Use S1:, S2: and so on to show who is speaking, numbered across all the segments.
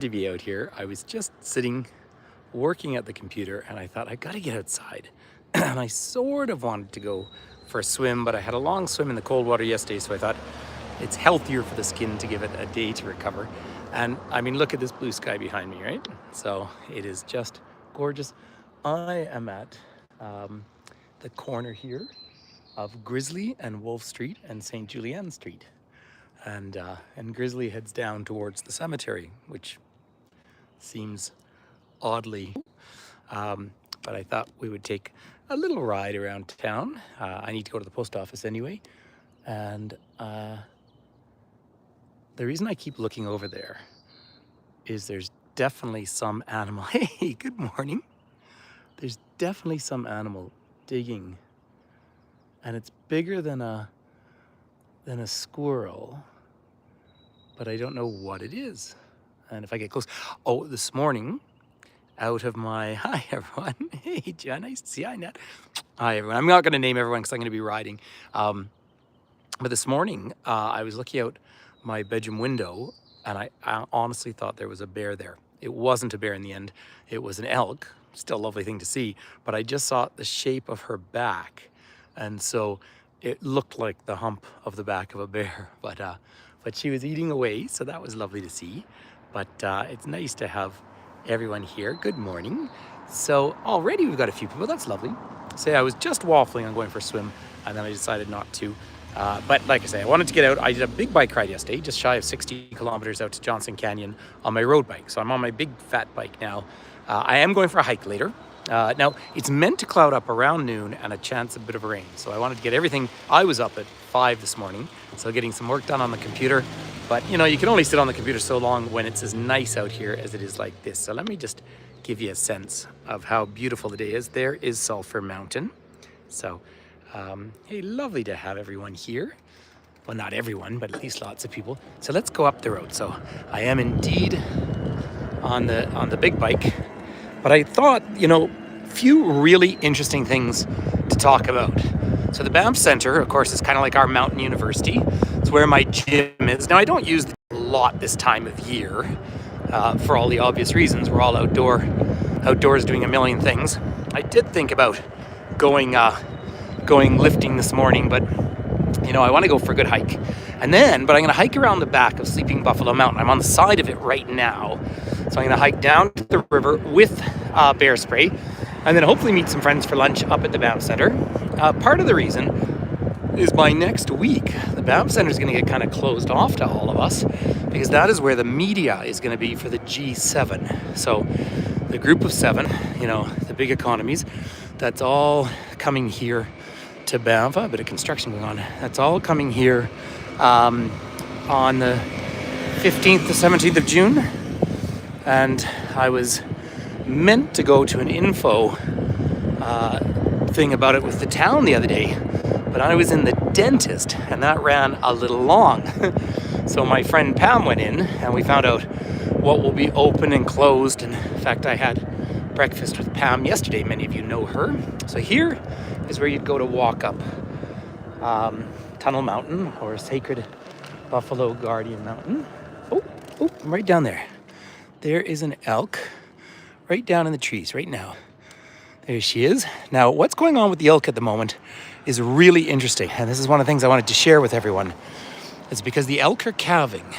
S1: to be out here. I was just sitting working at the computer and I thought I gotta get outside. And I sort of wanted to go for a swim, but I had a long swim in the cold water yesterday, so I thought it's healthier for the skin to give it a day to recover. And I mean, look at this blue sky behind me, right? So it is just gorgeous. I am at the corner here of Grizzly and Wolf Street and St. Julian Street. And Grizzly heads down towards the cemetery, which seems oddly, but I thought we would take a little ride around town. I need to go to the post office anyway, and the reason I keep looking over there is there's definitely some animal. Hey, good morning. There's definitely some animal digging, and it's bigger than a squirrel, but I don't know what it is. And if I get close, oh, this morning, out of my, hi everyone, hey Jen, nice to see you, hi Nat. Hi everyone, I'm not gonna name everyone because I'm gonna be riding. But this morning, I was looking out my bedroom window and I honestly thought there was a bear there. It wasn't a bear in the end, it was an elk, still a lovely thing to see, but I just saw the shape of her back. And so it looked like the hump of the back of a bear, but she was eating away, so that was lovely to see. But it's nice to have everyone here. Good morning. So already we've got a few people, that's lovely. So I was just waffling on going for a swim and then I decided not to. But like I say, I wanted to get out. I did a big bike ride yesterday, just shy of 60 kilometers out to Johnson Canyon on my road bike. So I'm on my big fat bike now. I am going for a hike later. Now, it's meant to cloud up around noon and a chance of a bit of rain. So I wanted to get everything. I was up at 5 this morning, so getting some work done on the computer. But, you know, you can only sit on the computer so long when it's as nice out here as it is like this. So let me just give you a sense of how beautiful the day is. There is Sulphur Mountain. So, hey, lovely to have everyone here. Well, not everyone, but at least lots of people. So let's go up the road. So I am indeed on the big bike. But I thought, you know, few really interesting things to talk about. So the Banff Centre, of course, is kind of like our mountain university. It's where my gym is. Now, I don't use it a lot this time of year for all the obvious reasons. We're all outdoors doing a million things. I did think about going lifting this morning, but you know, I want to go for a good hike. But I'm going to hike around the back of Sleeping Buffalo Mountain. I'm on the side of it right now. So I'm going to hike down to the river with bear spray and then hopefully meet some friends for lunch up at the Banff Centre. Part of the reason is by next week, the Banff Centre is going to get kind of closed off to all of us because that is where the media is going to be for the G7. So the group of 7, you know, the big economies, that's all coming here to Banff. A bit of construction going on. That's all coming here on the 15th to 17th of June. And I was meant to go to an info thing about it with the town the other day, but I was in the dentist and that ran a little long. So my friend Pam went in and we found out what will be open and closed. And in fact, I had breakfast with Pam yesterday. Many of you know her. So here is where you'd go to walk up Tunnel Mountain or Sacred Buffalo Guardian Mountain. Oh, I'm right down there. There is an elk right down in the trees right now. There she is. Now, what's going on with the elk at the moment is really interesting. And this is one of the things I wanted to share with everyone. It's because the elk are calving.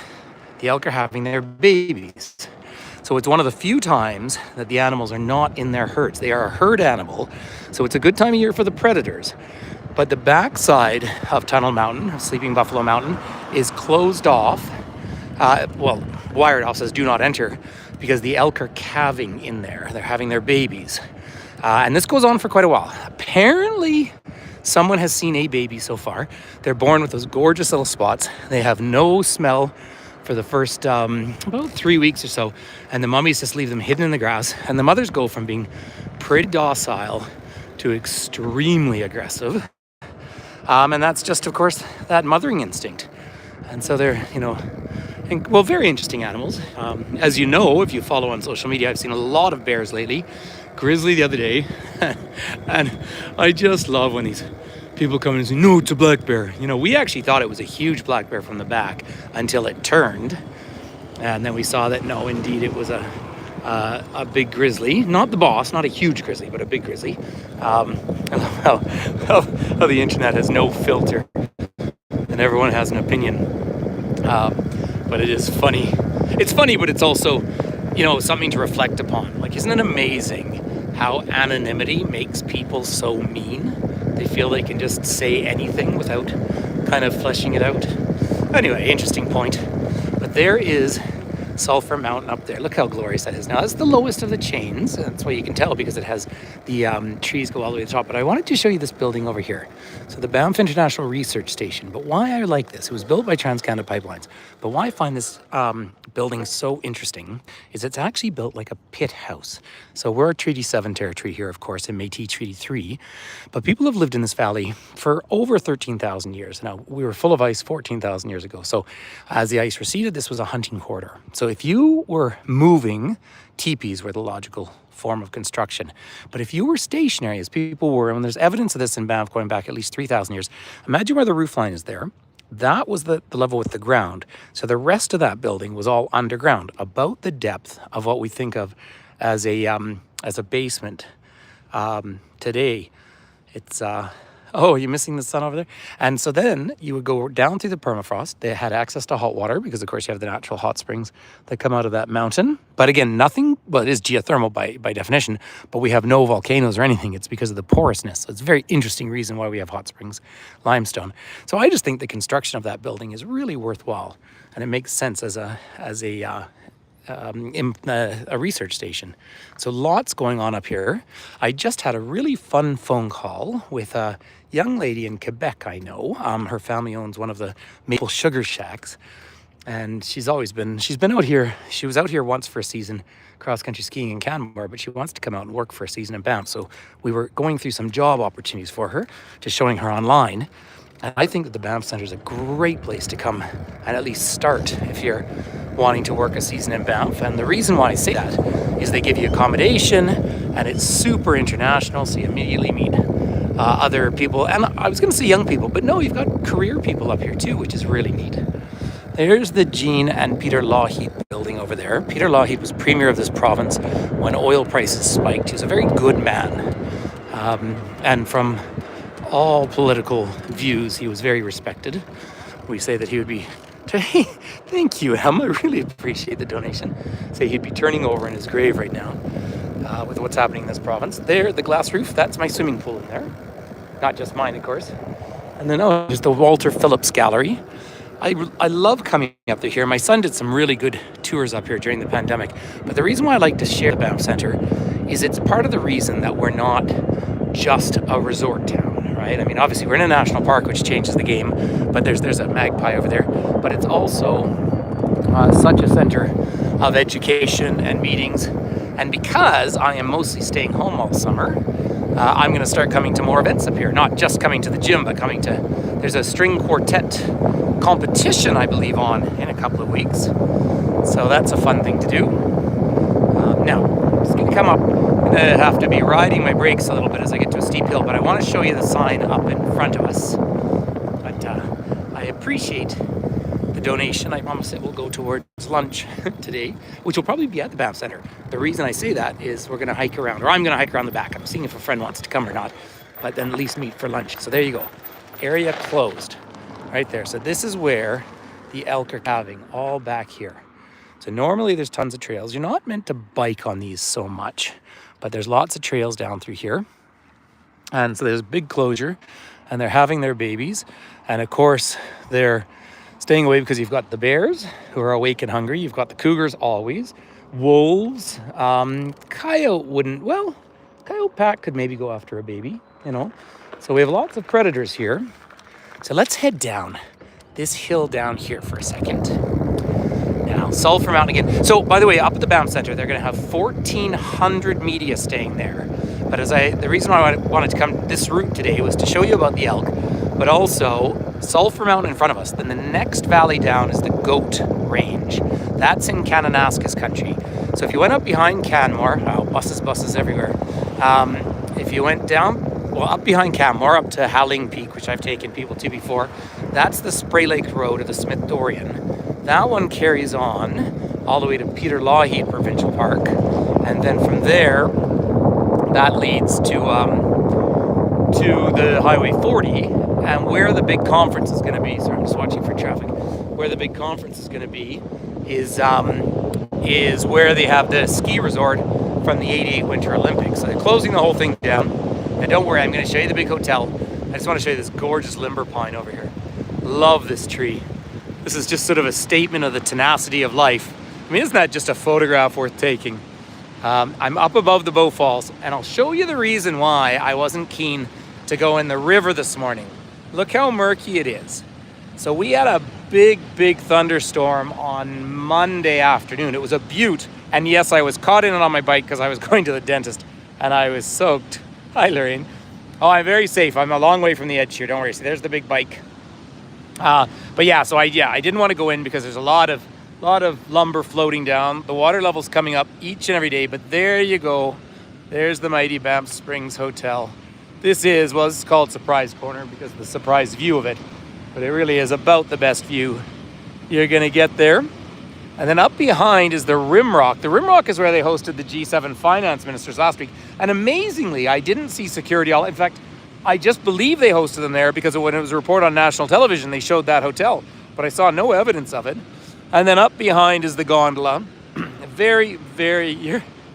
S1: The elk are having their babies. So it's one of the few times that the animals are not in their herds. They are a herd animal. So it's a good time of year for the predators. But the backside of Tunnel Mountain, Sleeping Buffalo Mountain, is closed off. Wired off, says do not enter, because the elk are calving in there. They're having their babies. And this goes on for quite a while. Apparently, someone has seen a baby so far. They're born with those gorgeous little spots. They have no smell for the first about 3 weeks or so. And the mummies just leave them hidden in the grass. And the mothers go from being pretty docile to extremely aggressive. And that's just, of course, that mothering instinct. And so they're, you know, very interesting animals. As you know, if you follow on social media, I've seen a lot of bears lately. Grizzly the other day. And I just love when these people come in and say, no, it's a black bear. You know, we actually thought it was a huge black bear from the back until it turned. And then we saw that no, indeed, it was a big grizzly, not the boss, not a huge grizzly, but a big grizzly. I love how the internet has no filter and everyone has an opinion. But it is funny. It's funny, but it's also, something to reflect upon. Like, isn't it amazing how anonymity makes people so mean? They feel they can just say anything without kind of fleshing it out. Anyway, interesting point. But there is Sulphur Mountain up there. Look how glorious that is. Now, that's the lowest of the chains. That's why you can tell, because it has the trees go all the way to the top. But I wanted to show you this building over here. So the Banff International Research Station. But why I like this, it was built by TransCanada Pipelines. But why I find this building so interesting is it's actually built like a pit house. So we're Treaty 7 territory here, of course, in Métis Treaty 3. But people have lived in this valley for over 13,000 years. Now, we were full of ice 14,000 years ago. So as the ice receded, this was a hunting corridor. So if you were moving, teepees were the logical form of construction. But if you were stationary, as people were, and there's evidence of this in Banff going back at least 3,000 years, imagine where the roof line is there. That was the level with the ground. So the rest of that building was all underground, about the depth of what we think of as a basement. Today, it's oh, you're missing the sun over there? And so then you would go down through the permafrost. They had access to hot water because, of course, you have the natural hot springs that come out of that mountain. But again, nothing, well, it is geothermal by definition, but we have no volcanoes or anything. It's because of the porousness. So it's a very interesting reason why we have hot springs, limestone. So I just think the construction of that building is really worthwhile. And it makes sense as a research station. So lots going on up here. I just had a really fun phone call with a young lady in Quebec I know. Her family owns one of the maple sugar shacks, and she's been out here. She was out here once for a season cross-country skiing in Canmore, but she wants to come out and work for a season in Banff. So we were going through some job opportunities for her, just showing her online. And I think that the Banff Centre is a great place to come and at least start if you're wanting to work a season in Banff. And the reason why I say that is they give you accommodation, and it's super international, so you immediately meet other people. And I was going to say young people, but no, you've got career people up here too, which is really neat. There's the Jean and Peter Lougheed building over there. Peter Lougheed was premier of this province when oil prices spiked. He was a very good man. And from all political views, he was very respected. We say that he would be, thank you, Em, I really appreciate the donation. Say he'd be turning over in his grave right now with what's happening in this province. There, the glass roof, that's my swimming pool in there. Not just mine, of course. And then, there's the Walter Phillips Gallery. I love coming up to here. My son did some really good tours up here during the pandemic. But the reason why I like to share the Banff Centre is it's part of the reason that we're not just a resort town, right? I mean, obviously we're in a national park, which changes the game, but there's a magpie over there. But it's also such a centre of education and meetings. And because I am mostly staying home all summer, I'm going to start coming to more events up here. Not just coming to the gym, but coming to... There's a string quartet competition, I believe, on in a couple of weeks. So that's a fun thing to do. Now, I'm just going to come up. I'm going to have to be riding my brakes a little bit as I get to a steep hill, but I want to show you the sign up in front of us. But I appreciate the donation. I promise it will go towards lunch today, which will probably be at the Banff Centre. The reason I say that is we're going to hike around, or I'm going to hike around the back. I'm seeing if a friend wants to come or not, but then at least meet for lunch. So there you go. Area closed right there. So this is where the elk are calving, all back here. So normally there's tons of trails. You're not meant to bike on these so much, but there's lots of trails down through here. And so there's a big closure, and they're having their babies. And of course, they're staying away because you've got the bears who are awake and hungry. You've got the cougars always. Wolves. Coyote wouldn't, well, coyote pack could maybe go after a baby, you know. So we have lots of predators here. So let's head down this hill down here for a second. Now, Sulphur Mountain again. So, by the way, up at the Banff Centre, they're going to have 1,400 media staying there. But the reason why I wanted to come this route today was to show you about the elk, but also Sulphur Mountain in front of us. Then the next valley down is the Goat Range. That's in Kananaskis country. So if you went up behind Canmore, buses everywhere. If you went down, up behind Canmore, up to Halling Peak, which I've taken people to before, that's the Spray Lake Road or the Smith Dorian. That one carries on all the way to Peter Lougheed Provincial Park. And then from there, that leads to the Highway 40, and where the big conference is going to be. Sorry, I'm just watching for traffic. Where the big conference is going to be is where they have the ski resort from the '88 Winter Olympics. So they're closing the whole thing down. And don't worry, I'm going to show you the big hotel. I just want to show you this gorgeous limber pine over here. Love this tree. This is just sort of a statement of the tenacity of life. I mean, isn't that just a photograph worth taking? I'm up above the Bow Falls, and I'll show you the reason why I wasn't keen to go in the river this morning. Look how murky it is. So we had a big thunderstorm on Monday afternoon. It was a beaut, and yes, I was caught in it on my bike because I was going to the dentist, and I was soaked. Hi, Lorraine. Oh, I'm very safe. I'm a long way from the edge here. Don't worry. See, there's the big bike. But yeah, so I didn't want to go in because there's a lot of lumber floating down. The water level's coming up each and every day, but there you go. There's the mighty Banff Springs Hotel. This is called Surprise Corner because of the surprise view of it, but it really is about the best view you're gonna get there. And then up behind is the Rimrock. The Rimrock is where they hosted the G7 finance ministers last week. And amazingly, I didn't see security all. In fact, I just believe they hosted them there because when it was reported on national television, they showed that hotel, but I saw no evidence of it. And then up behind is the gondola. Very,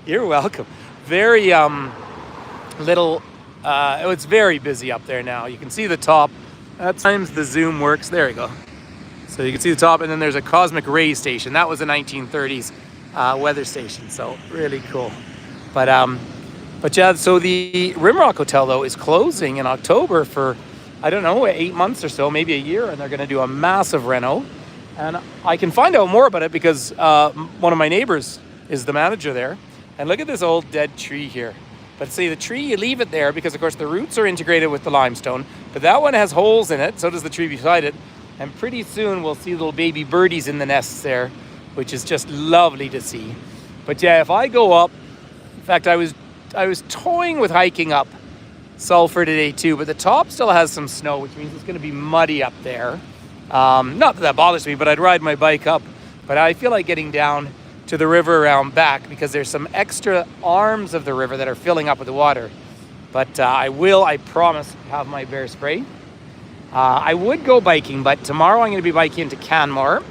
S1: you're welcome. Very little, it's very busy up there now. You can see the top. At times the zoom works. There you go. So you can see the top, and then there's a cosmic ray station. That was a 1930s weather station, so really cool. But yeah, so the Rimrock Hotel, though, is closing in October for, I don't know, 8 months or so, maybe a year, and they're going to do a massive reno. And I can find out more about it because one of my neighbors is the manager there. And look at this old dead tree here. But see, the tree, you leave it there because, of course, the roots are integrated with the limestone. But that one has holes in it, so does the tree beside it. And pretty soon we'll see little baby birdies in the nests there, which is just lovely to see. But yeah, if I go up, in fact, I was toying with hiking up Sulphur today too, but the top still has some snow, which means it's going to be muddy up there. Not that bothers me, but I'd ride my bike up. But I feel like getting down to the river around back because there's some extra arms of the river that are filling up with the water. But I promise, have my bear spray. I would go biking, but tomorrow I'm going to be biking into Canmore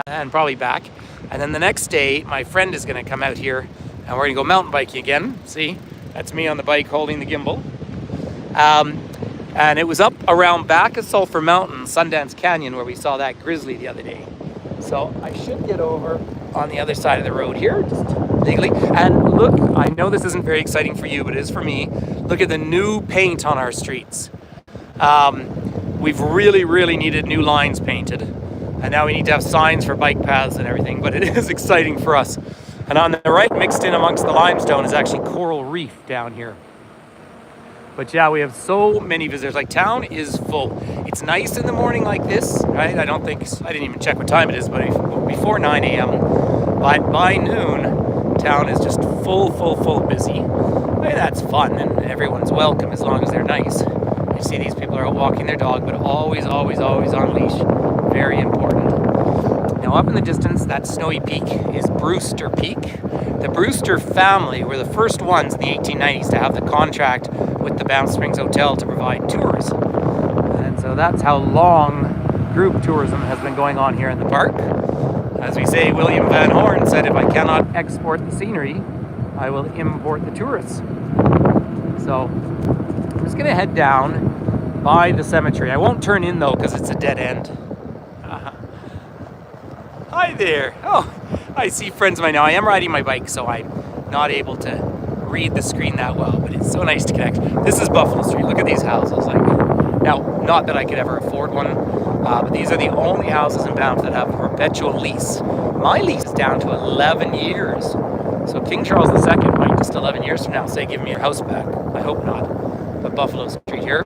S1: and probably back. And then the next day, my friend is going to come out here and we're going to go mountain biking again. See, that's me on the bike holding the gimbal. And it was up around back of Sulphur Mountain, Sundance Canyon, where we saw that grizzly the other day. So I should get over on the other side of the road here, just legally. And look, I know this isn't very exciting for you, but it is for me. Look at the new paint on our streets. We've really needed new lines painted. And now we need to have signs for bike paths and everything, but it is exciting for us. And on the right, mixed in amongst the limestone, is actually coral reef down here. But yeah, we have so many visitors. Like, town is full. It's nice in the morning like this, right? I didn't even check what time it is, but before 9 a.m. But by noon, town is just full busy. I mean, that's fun, and everyone's welcome as long as they're nice. You see these people are out walking their dog, but always on leash. Very important. Now, up in the distance, that snowy peak is Brewster Peak. The Brewster family were the first ones in the 1890s to have the contract with the Banff Springs Hotel to provide tours. And so that's how long group tourism has been going on here in the park. As we say, William Van Horn said, if I cannot export the scenery, I will import the tourists. So I'm just going to head down by the cemetery. I won't turn in, though, because it's a dead end. Hi there. Oh, I see friends of mine now. I am riding my bike, so I'm not able to read the screen that well, but it's so nice to connect. This is Buffalo Street. Look at these houses. Now, not that I could ever afford one, but these are the only houses in Banff that have a perpetual lease. My lease is down to 11 years. So King Charles II might just 11 years from now say, give me your house back. I hope not. But Buffalo Street here,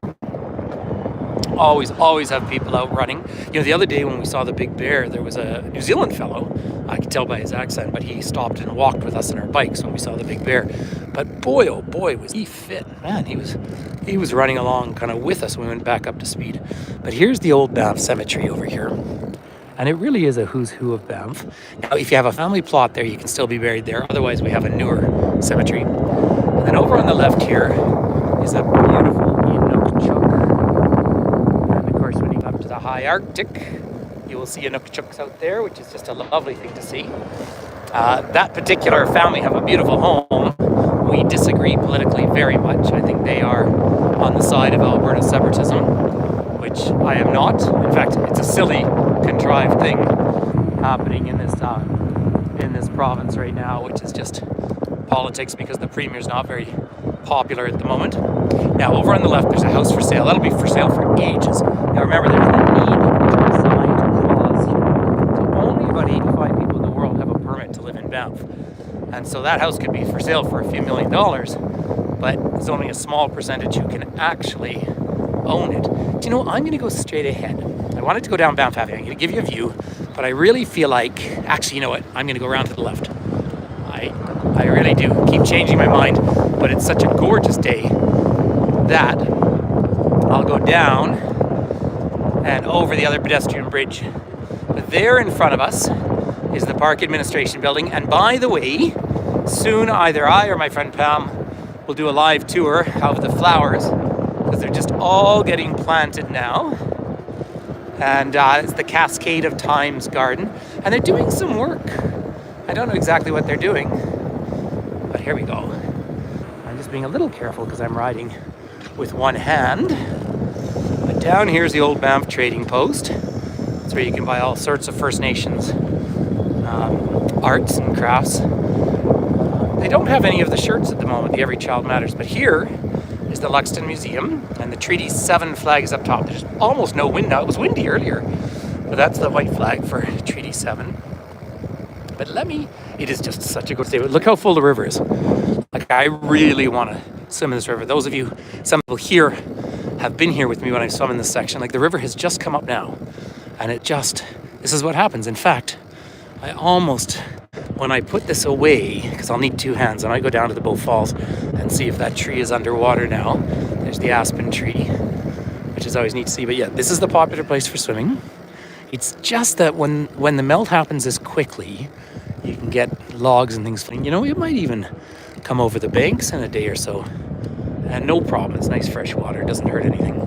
S1: always have people out running. You know, the other day when we saw the big bear, there was a New Zealand fellow. I could tell by his accent, but he stopped and walked with us on our bikes when we saw the big bear. But boy, oh boy, was he fit. Man, he was running along kind of with us when we went back up to speed. But here's the old Banff Cemetery over here. And it really is a who's who of Banff. Now, if you have a family plot there, you can still be buried there. Otherwise, we have a newer cemetery. And then over on the left here is a beautiful Inukchuk. And of course, when you come up to the high Arctic, you will see Inukchuks out there, which is just a lovely thing to see. That particular family have a beautiful home. We disagree politically very much. I think they are on the side of Alberta separatism, which I am not. In fact, it's a silly, contrived thing happening in this province right now, which is just politics because the premier's not very popular at the moment. Now, over on the left, there's a house for sale. That'll be for sale for ages. Now, remember, there's the need to reside clause. So only about 85 people in the world have a permit to live in Banff. And so that house could be for sale for a few $1 million, but there's only a small percentage who can actually own it. Do you know, I'm going to go straight ahead. I wanted to go down Banff Avenue. I'm going to give you a view, but I really feel like, actually, you know what? I'm going to go around to the left. I really do. Keep changing my mind, but it's such a gorgeous day that I'll go down and over the other pedestrian bridge. But there in front of us is the Park Administration Building. And by the way, soon either I or my friend Pam will do a live tour of the flowers because they're just all getting planted now. And it's the Cascade of Times Garden. And they're doing some work. I don't know exactly what they're doing, but here we go. I'm just being a little careful because I'm riding with one hand. But down here's the old Banff Trading Post. It's where you can buy all sorts of First Nations arts and crafts. They don't have any of the shirts at the moment, the Every Child Matters, but here is the Luxton Museum, and the Treaty 7 flag is up top. There's almost no wind now. It was windy earlier, but that's the white flag for Treaty 7. But it is just such a good day. Look how full the river is. Like, I really want to swim in this river. Those of you, some people here have been here with me when I swum in this section. Like, the river has just come up now, and this is what happens. In fact, I almost, when I put this away, because I'll need two hands, and I go down to the Bow Falls and see if that tree is underwater now. There's the aspen tree, which is always neat to see. But yeah, this is the popular place for swimming. It's just that when the melt happens this quickly, you can get logs and things. You know, it might even come over the banks in a day or so. And no problem, it's nice fresh water, it doesn't hurt anything.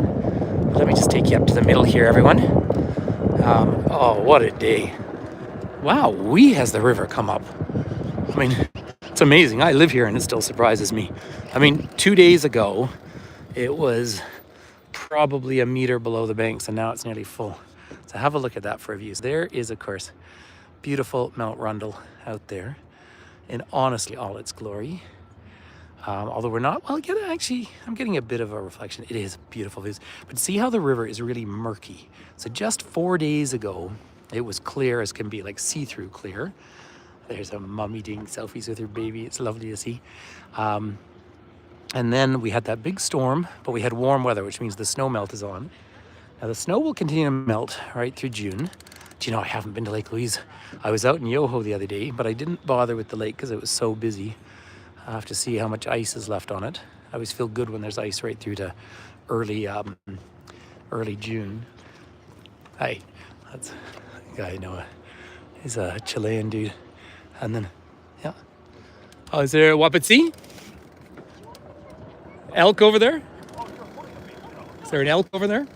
S1: Let me just take you up to the middle here, everyone. Oh, what a day. Wow, has the river come up. I mean, it's amazing. I live here and it still surprises me. I mean, 2 days ago, it was probably a meter below the banks and now it's nearly full. So have a look at that for a view. So there is, of course, beautiful Mount Rundle out there in honestly all its glory. Although we're not, well, actually, I'm getting a bit of a reflection. It is beautiful views. But see how the river is really murky. So just 4 days ago, it was clear as can be, like see-through clear. There's a mummy doing selfies with her baby. It's lovely to see. And then we had that big storm, but we had warm weather, which means the snow melt is on. Now, the snow will continue to melt right through June. Do you know, I haven't been to Lake Louise. I was out in Yoho the other day, but I didn't bother with the lake because it was so busy. I have to see how much ice is left on it. I always feel good when there's ice right through to early June. Hi, that's a guy I know. He's a Chilean dude. And then, yeah. Oh, is there a Wapiti? Elk over there? Is there an elk over there?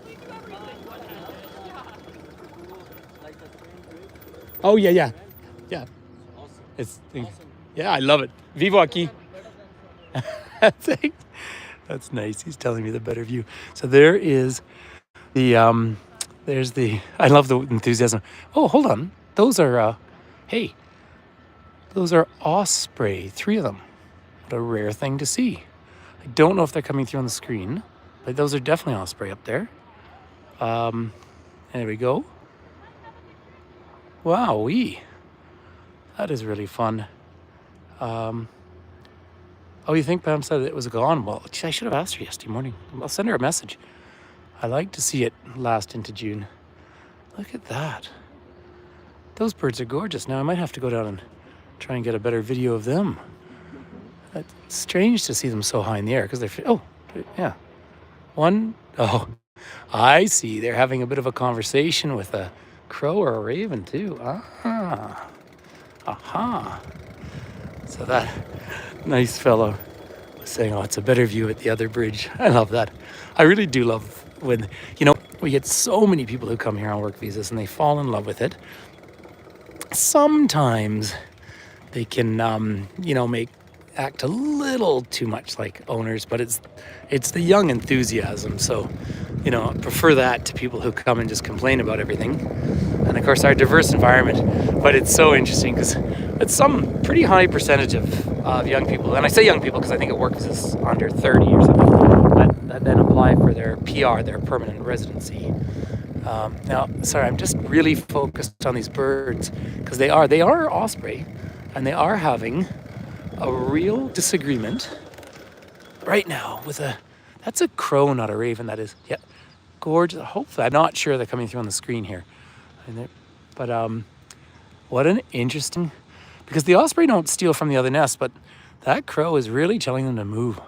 S1: Oh, yeah. It's, yeah, I love it. Vivo aquí. That's nice. He's telling me the better view. So there is the, I love the enthusiasm. Oh, hold on. Those are, those are osprey, 3 of them. What a rare thing to see. I don't know if they're coming through on the screen, but those are definitely osprey up there. There we go. Wowee. That is really fun. Oh, you think Pam said it was gone? Well, I should have asked her yesterday morning. I'll send her a message. I like to see it last into June. Look at that. Those birds are gorgeous. Now I might have to go down and try and get a better video of them. It's strange to see them so high in the air because they're, oh, yeah. Oh, I see. They're having a bit of a conversation with a crow or a raven too. Ah, aha. So that nice fellow was saying, oh, it's a better view at the other bridge. I love that. I really do love when, we get so many people who come here on work visas and they fall in love with it. Sometimes they can, act a little too much like owners, but it's the young enthusiasm. So, I prefer that to people who come and just complain about everything. And of course, our diverse environment. But it's so interesting because it's some pretty high percentage of young people. And I say young people because I think it works as under 30 or something that then apply for their PR, their permanent residency. Now, sorry, I'm just really focused on these birds because they are osprey, and they are having a real disagreement right now with that's a crow, not a raven. That is, yeah, gorgeous. Hopefully, I'm not sure they're coming through on the screen here, but what an interesting, because the osprey don't steal from the other nest, but that crow is really telling them to move.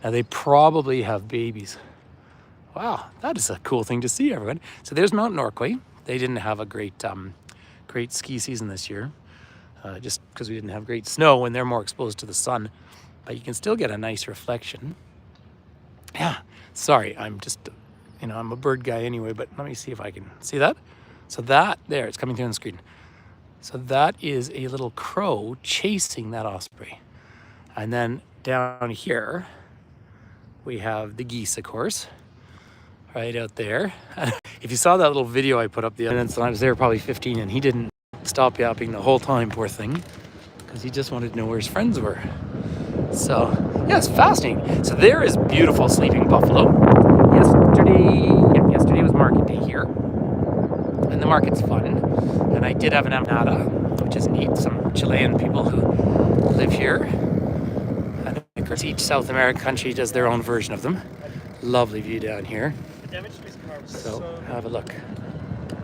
S1: Now they probably have babies. Wow, that is a cool thing to see, everyone. So there's Mount Norquay. They didn't have a great ski season this year, just because we didn't have great snow and they're more exposed to the sun. But you can still get a nice reflection. Yeah, sorry, I'm just, I'm a bird guy anyway, but let me see if I can see that. So that, there, it's coming through on the screen. So that is a little crow chasing that osprey. And then down here, we have the geese, of course, right out there. If you saw that little video I put up the other night, I was there probably 15, and he didn't stop yapping the whole time, poor thing, because he just wanted to know where his friends were. So, yeah, it's fascinating. So there is beautiful sleeping buffalo. Yesterday was market day here, and the market's fun. And I did have an empanada, which is neat. Some Chilean people who live here. And of course, each South American country does their own version of them. Lovely view down here. So have a look.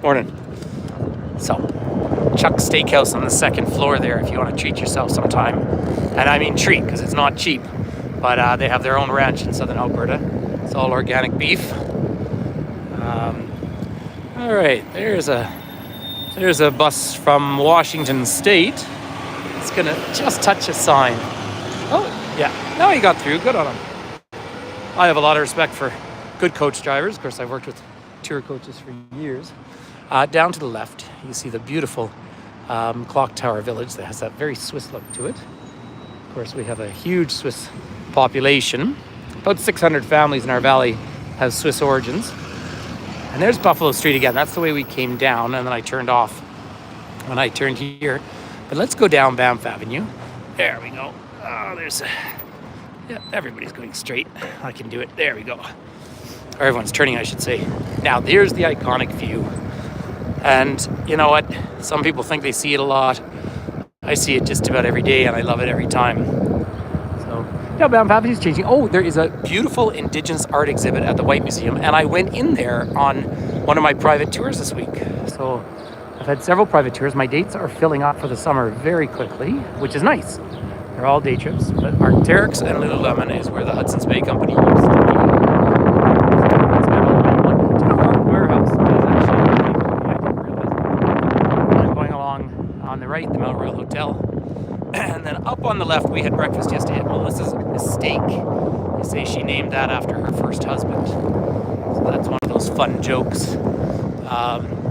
S1: Morning. So, Chuck's Steakhouse on the second floor there if you want to treat yourself sometime. And I mean treat, because it's not cheap. But they have their own ranch in southern Alberta. It's all organic beef. All right, there's a bus from Washington State. It's gonna just touch a sign. Oh, yeah, now he got through, good on him. I have a lot of respect for good coach drivers. Of course, I've worked with tour coaches for years. Down to the left, you see the beautiful clock tower village that has that very Swiss look to it. Of course, we have a huge Swiss population. About 600 families in our valley have Swiss origins. And there's Buffalo Street again. That's the way we came down, and then I turned off when I turned here. But let's go down Banff Avenue. There we go. Oh, yeah, everybody's going straight. I can do it. There we go. Or everyone's turning, I should say. Now, there's the iconic view. And you know what? Some people think they see it a lot. I see it just about every day, and I love it every time. So, yeah, Banff Avenue is changing. Oh, there is a beautiful Indigenous art exhibit at the White Museum, and I went in there on one of my private tours this week. So, I've had several private tours. My dates are filling up for the summer very quickly, which is nice. They're all day trips, but Arc'teryx and Lululemon is where the Hudson's Bay Company used to be. Right, the Mount Royal Hotel. And then up on the left, we had breakfast yesterday at Melissa's Steak. They say she named that after her first husband. So that's one of those fun jokes.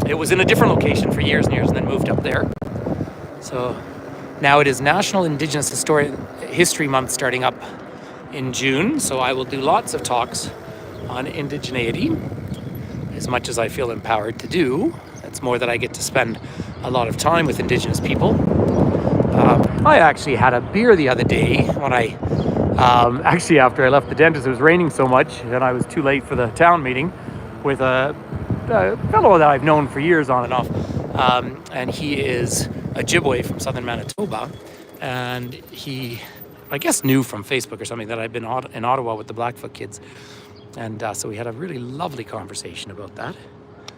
S1: It was in a different location for years and years and then moved up there. So now it is National Indigenous History Month starting up in June. So I will do lots of talks on indigeneity, as much as I feel empowered to do. It's more that I get to spend a lot of time with Indigenous people. I actually had a beer the other day when actually after I left the dentist, it was raining so much and I was too late for the town meeting with a fellow that I've known for years on and off. And he is a Ojibwe from southern Manitoba. And he, I guess, knew from Facebook or something that I'd been in Ottawa with the Blackfoot kids. And so we had a really lovely conversation about that.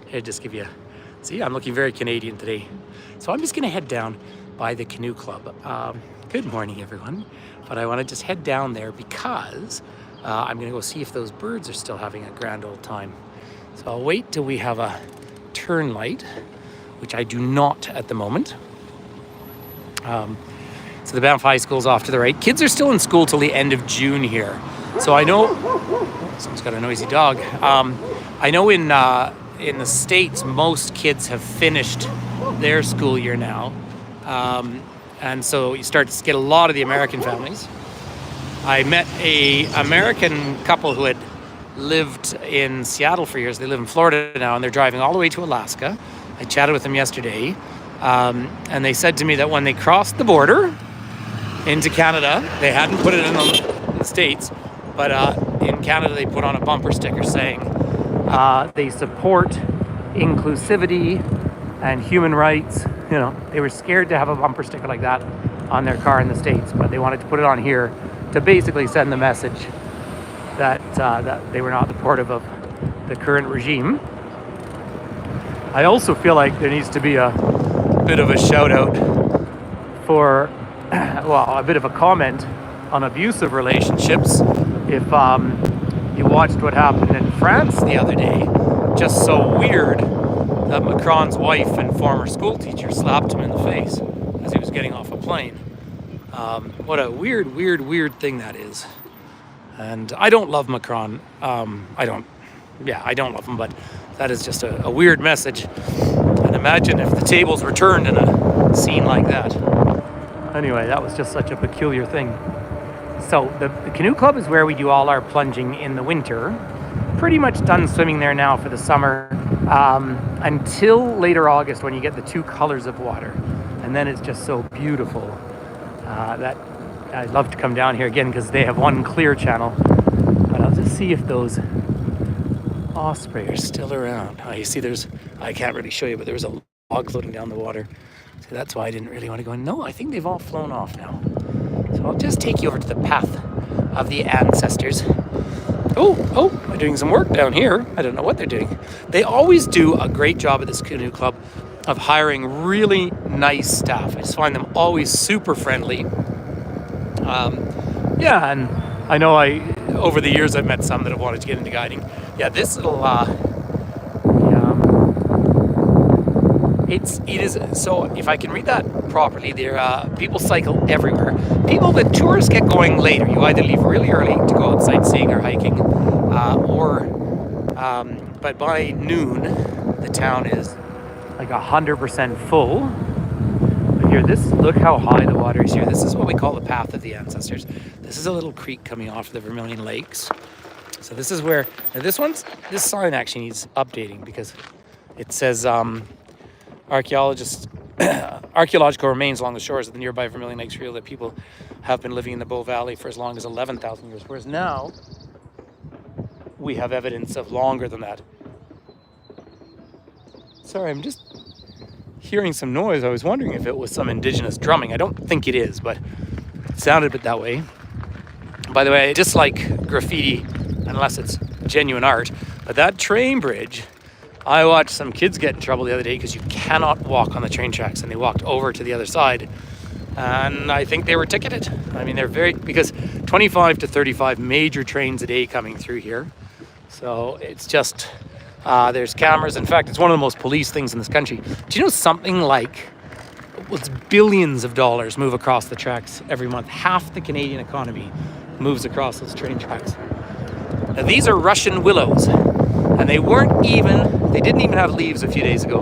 S1: Here, just give you see, I'm looking very Canadian today. So I'm just going to head down by the canoe club. Good morning, everyone. But I want to just head down there because I'm going to go see if those birds are still having a grand old time. So I'll wait till we have a turn light, which I do not at the moment. So the Banff High School's off to the right. Kids are still in school till the end of June here. So I know, someone's got a noisy dog. I know in the States, most kids have finished their school year now. And so you start to get a lot of the American families. I met a American couple who had lived in Seattle for years. They live in Florida now, and they're driving all the way to Alaska. I chatted with them yesterday, and they said to me that when they crossed the border into Canada, they hadn't put it in the States, but in Canada they put on a bumper sticker saying they support inclusivity and human rights. You know, they were scared to have a bumper sticker like that on their car in the States, but they wanted to put it on here to basically send the message that that they were not supportive of the current regime. I also feel like there needs to be a bit of a shout out for, well, a bit of a comment on abusive relationships. If you watched what happened in France the other day, just so weird that Macron's wife and former school teacher slapped him in the face as he was getting off a plane. What a weird thing that is. And I don't love Macron. I don't love him, but that is just a weird message. And imagine if the tables were turned in a scene like that. Anyway, that was just such a peculiar thing. So the canoe club is where we do all our plunging in the winter. Pretty much done swimming there now for the summer, until later August when you get the two colors of water. And then it's just so beautiful that I'd love to come down here again because they have one clear channel. But I'll just see if those osprey are still around. You see I can't really show you, but there's a log floating down the water. So that's why I didn't really want to go in. No, I think they've all flown off now. So I'll just take you over to the path of the ancestors. Oh, they're doing some work down here. I don't know what they're doing. They always do a great job at this canoe club of hiring really nice staff. I just find them always super friendly. Yeah, and I know over the years I've met some that have wanted to get into guiding. Yeah, this little it is, so if I can read that properly, there people cycle everywhere. The tourists get going later. You either leave really early to go out sightseeing or hiking, but by noon the town is like 100% full. But here, look how high the water is here. This is what we call the path of the ancestors. This is a little creek coming off the Vermilion Lakes. So this is where, now this sign actually needs updating because it says archaeological remains along the shores of the nearby Vermilion Lakes reveal that people have been living in the Bow Valley for as long as 11,000 years, whereas now we have evidence of longer than that. Sorry, I'm just hearing some noise. I was wondering if it was some indigenous drumming. I don't think it is, but it sounded a bit that way. By the way, I dislike graffiti unless it's genuine art, but that train bridge, I watched some kids get in trouble the other day because you cannot walk on the train tracks, and they walked over to the other side, and I think they were ticketed. I mean, because 25 to 35 major trains a day coming through here, so it's just there's cameras. In fact, it's one of the most policed things in this country. Do you know something like billions of dollars move across the tracks every month? Half the Canadian economy moves across those train tracks. Now, these are Russian willows, and they didn't even have leaves a few days ago.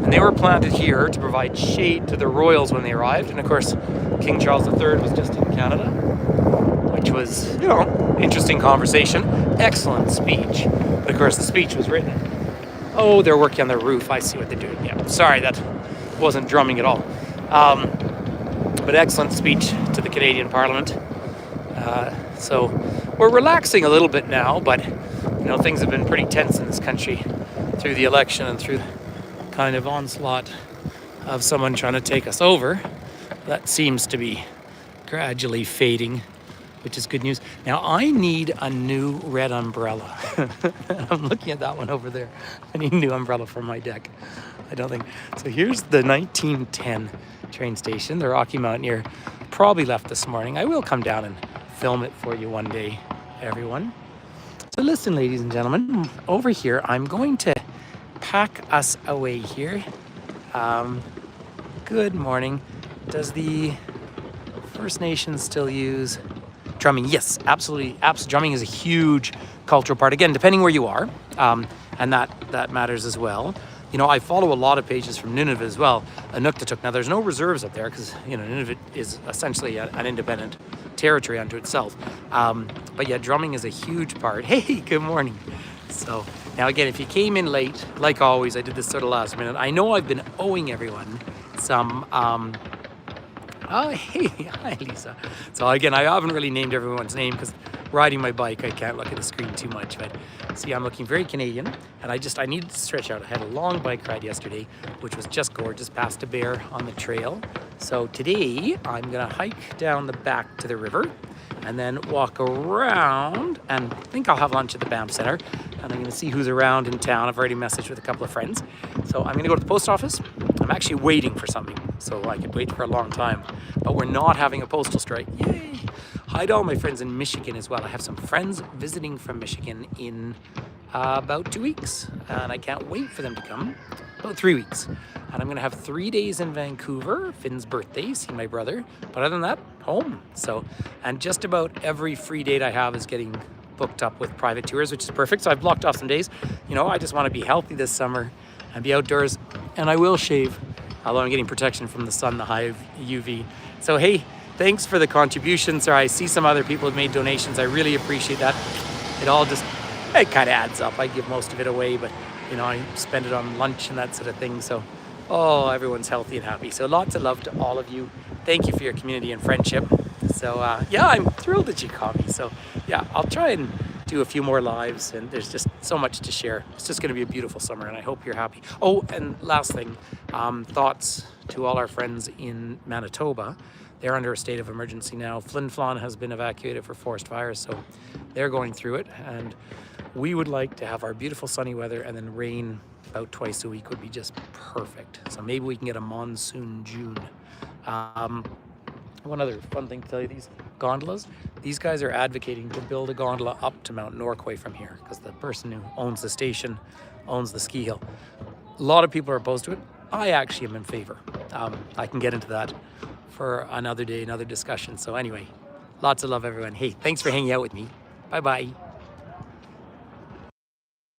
S1: And they were planted here to provide shade to the royals when they arrived. And of course, King Charles III was just in Canada, which was, interesting conversation. Excellent speech. But of course, the speech was written. Oh, they're working on their roof. I see what they're doing. Yeah, sorry, that wasn't drumming at all. But excellent speech to the Canadian Parliament. So we're relaxing a little bit now, but things have been pretty tense in this country through the election and through kind of onslaught of someone trying to take us over. That seems to be gradually fading, which is good news. Now I need a new red umbrella. I'm looking at that one over there. I need a new umbrella for my deck. I don't think. So here's the 1910 train station, the Rocky Mountaineer. Probably left this morning. I will come down and film it for you one day, everyone. So listen, ladies and gentlemen, over here I'm going to pack us away here. Good morning. Does the First Nations still use drumming? Yes, absolutely. Drumming is a huge cultural part. Again, depending where you are, and that matters as well. You know, I follow a lot of pages from Nunavut as well, Inuktitut. Now, there's no reserves up there because, you know, Nunavut is essentially an independent territory unto itself. But yeah, drumming is a huge part. Hey, good morning. So now again, if you came in late, like always, I did this sort of last minute. I know I've been owing everyone some, oh, hey, hi, Lisa. So again, I haven't really named everyone's name because riding my bike, I can't look at the screen too much. But see, I'm looking very Canadian, and I needed to stretch out. I had a long bike ride yesterday, which was just gorgeous, past a bear on the trail. So today, I'm gonna hike down the back to the river, and then walk around, and I think I'll have lunch at the Banff Centre, and I'm gonna see who's around in town. I've already messaged with a couple of friends. So I'm gonna go to the post office. I'm actually waiting for something, so I could wait for a long time, but we're not having a postal strike. Yay! Hi to all my friends in Michigan as well. I have some friends visiting from Michigan in about 2 weeks, and I can't wait for them to come. About 3 weeks. And I'm gonna have 3 days in Vancouver, Finn's birthday, see my brother. But other than that, home. So, and just about every free date I have is getting booked up with private tours, which is perfect. So I've blocked off some days. You know, I just wanna be healthy this summer and be outdoors, and I will shave, although I'm getting protection from the sun, the high UV. So hey, thanks for the contributions. Or I see some other people have made donations. I really appreciate that. It kind of adds up. I give most of it away, but you know, I spend it on lunch and that sort of thing. So, oh, everyone's healthy and happy. So lots of love to all of you. Thank you for your community and friendship. So yeah, I'm thrilled that you caught me. So yeah, I'll try and do a few more lives, and there's just so much to share. It's just gonna be a beautiful summer, and I hope you're happy. Oh, and last thing, thoughts to all our friends in Manitoba. They're under a state of emergency now. Flin Flon has been evacuated for forest fires, so they're going through it. And we would like to have our beautiful sunny weather, and then rain about twice a week would be just perfect. So maybe we can get a monsoon June. One other fun thing to tell you, these gondolas, these guys are advocating to build a gondola up to Mount Norquay from here, because the person who owns the station owns the ski hill. A lot of people are opposed to it. I actually am in favor. I can get into that for another day, another discussion. So anyway, lots of love, everyone. Hey, thanks for hanging out with me. Bye-bye.